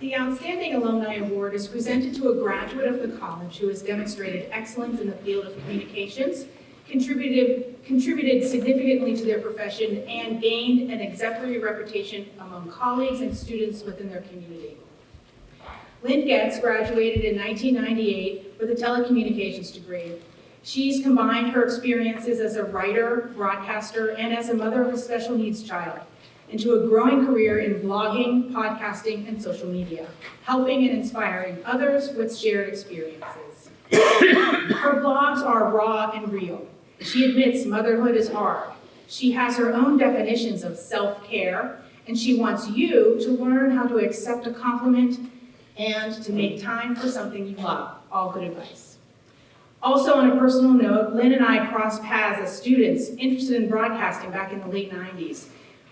The Outstanding Alumni Award is presented to a graduate of the college who has demonstrated excellence in the field of communications, contributed significantly to their profession, and gained an exemplary reputation among colleagues and students within their community. Lynne Getz graduated in 1998 with a telecommunications degree. She's combined her experiences as a writer, broadcaster, and as a mother of a special needs child into a growing career in blogging, podcasting, and social media, helping and inspiring others with shared experiences. Her blogs are raw and real. She admits motherhood is hard. She has her own definitions of self-care, and she wants you to learn how to accept a compliment and to make time for something you love. All good advice. Also, on a personal note, Lynne and I crossed paths as students interested in broadcasting back in the late 90s.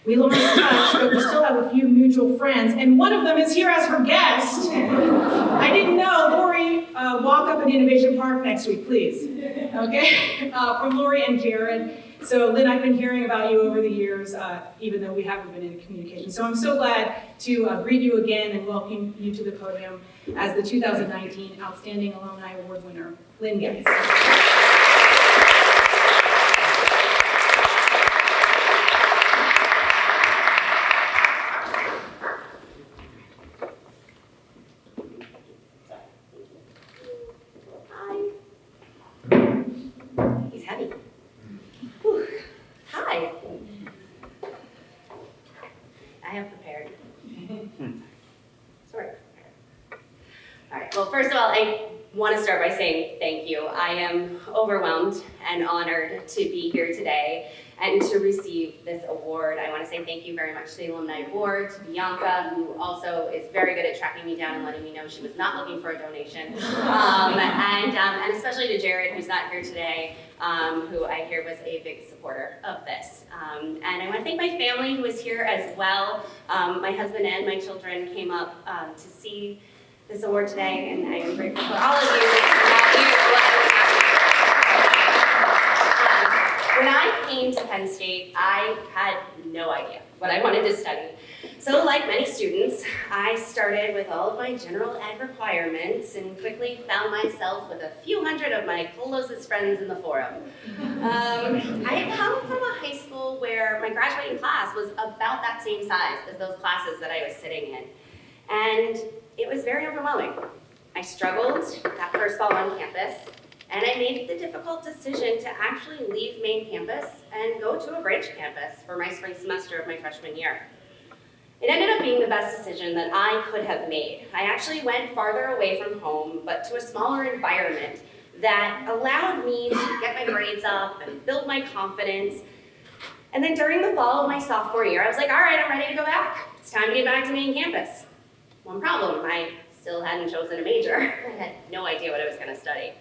We lost touch, but we still have a few mutual friends, and one of them is here as her guest. I didn't know. Lori, walk up at Innovation Park next week, please. Okay? From Lori and Jared. So, Lynne, I've been hearing about you over the years, even though we haven't been in communication. So I'm so glad to greet you again and welcome you to the podium as the 2019 Outstanding Alumni Award winner, Lynne Getz. First of all, I want to start by saying thank you. I am overwhelmed and honored to be here today and to receive this award. I want to say thank you very much to the Alumni Board, to Bianca, who also is very good at tracking me down and letting me know she was not looking for a donation, and especially to Jared, who's not here today, who I hear was a big supporter of this. And I want to thank my family who is here as well. My husband and my children came up to see this award today, and I am grateful for all of you. When I came to Penn State, I had no idea what I wanted to study. So like many students, I started with all of my general ed requirements and quickly found myself with a few hundred of my closest friends in the forum. I had come from a high school where my graduating class was about that same size as those classes that I was sitting in. And it was very overwhelming. I struggled that first fall on campus, and I made the difficult decision to actually leave main campus and go to a branch campus for my spring semester of my freshman year. It ended up being the best decision that I could have made. I actually went farther away from home, but to a smaller environment that allowed me to get my grades up and build my confidence. And then during the fall of my sophomore year, I was like, all right, I'm ready to go back. It's time to get back to main campus. One problem, I still hadn't chosen a major. I had no idea what I was going to study.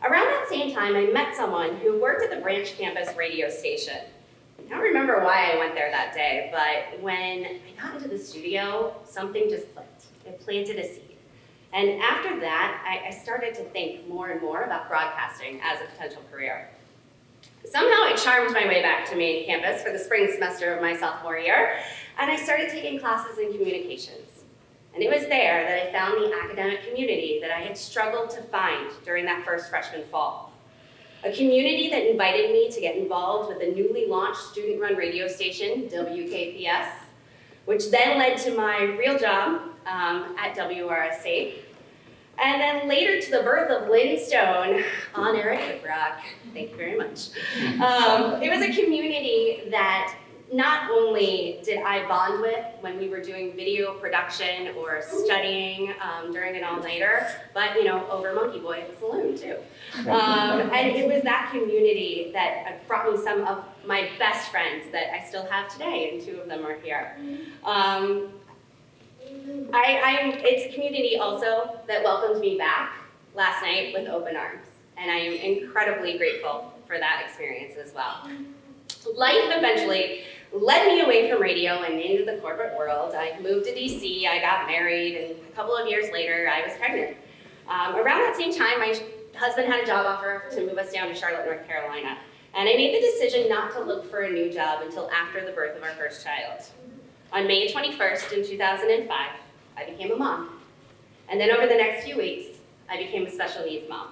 Around that same time, I met someone who worked at the branch campus radio station. I don't remember why I went there that day, but when I got into the studio, something just clicked. It planted a seed. And after that, I started to think more and more about broadcasting as a potential career. Somehow I charmed my way back to main campus for the spring semester of my sophomore year, and I started taking classes in communications. And it was there that I found the academic community that I had struggled to find during that first freshman fall. A community that invited me to get involved with a newly launched student-run radio station, WKPS, which then led to my real job at WRSC. And then later to the birth of Lynn Stone on air at Hip Rock. Thank you very much. It was a community that not only did I bond with when we were doing video production or studying during an all-nighter, but over Monkey Boy at the saloon too. And it was that community that brought me some of my best friends that I still have today, and two of them are here. It's a community also that welcomed me back last night with open arms, and I am incredibly grateful for that experience as well. Life eventually led me away from radio and into the corporate world. I moved to DC, I got married, and a couple of years later, I was pregnant. Around that same time, my husband had a job offer to move us down to Charlotte, North Carolina, and I made the decision not to look for a new job until after the birth of our first child. On May 21st in 2005, I became a mom. And then over the next few weeks, I became a special needs mom.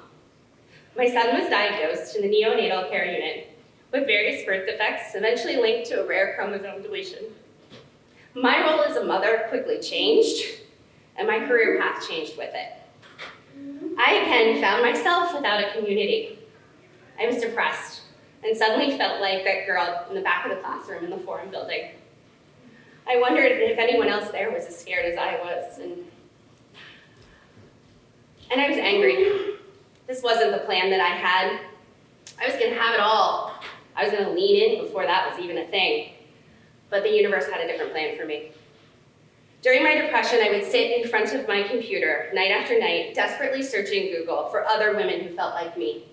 My son was diagnosed in the neonatal care unit with various birth defects, eventually linked to a rare chromosome deletion. My role as a mother quickly changed, and my career path changed with it. I again found myself without a community. I was depressed and suddenly felt like that girl in the back of the classroom in the Forum building. I wondered if anyone else there was as scared as I was, and I was angry. This wasn't the plan that I had. I was gonna have it all. I was gonna lean in before that was even a thing. But the universe had a different plan for me. During my depression, I would sit in front of my computer night after night, desperately searching Google for other women who felt like me.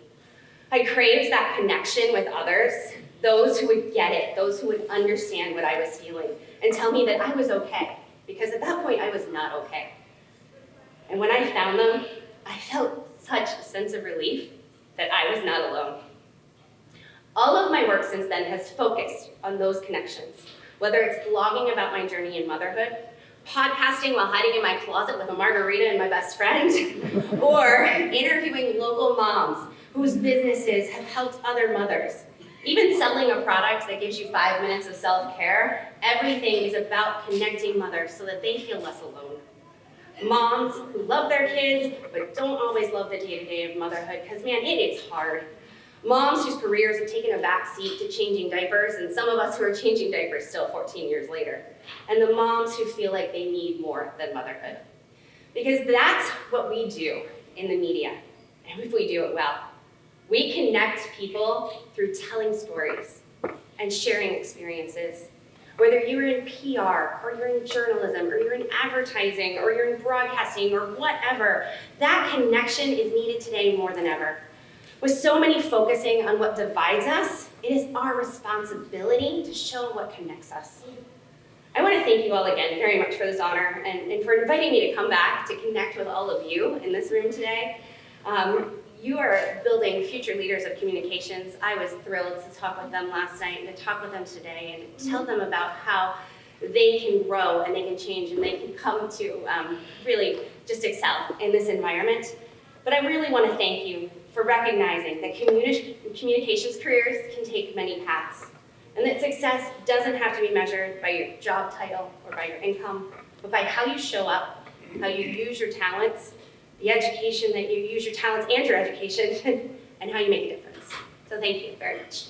I craved that connection with others, those who would get it, those who would understand what I was feeling, and tell me that I was okay, because at that point I was not okay. And when I found them, I felt such a sense of relief that I was not alone. All of my work since then has focused on those connections, whether it's blogging about my journey in motherhood, podcasting while hiding in my closet with a margarita and my best friend, or interviewing local moms whose businesses have helped other mothers. Even selling a product that gives you 5 minutes of self-care, everything is about connecting mothers so that they feel less alone. Moms who love their kids, but don't always love the day-to-day of motherhood, because man, it is hard. Moms whose careers have taken a back seat to changing diapers, and some of us who are changing diapers still 14 years later. And the moms who feel like they need more than motherhood. Because that's what we do in the media, and if we do it well. We connect people through telling stories and sharing experiences. Whether you're in PR, or you're in journalism, or you're in advertising, or you're in broadcasting, or whatever, that connection is needed today more than ever. With so many focusing on what divides us, it is our responsibility to show what connects us. I want to thank you all again very much for this honor and for inviting me to come back to connect with all of you in this room today. You are building future leaders of communications. I was thrilled to talk with them last night and to talk with them today and tell them about how they can grow and they can change and they can come to really just excel in this environment. But I really want to thank you for recognizing that communications careers can take many paths, and that success doesn't have to be measured by your job title or by your income, but by how you show up, how you use your talents, the education that you use your talents and your education, and how you make a difference. So thank you very much.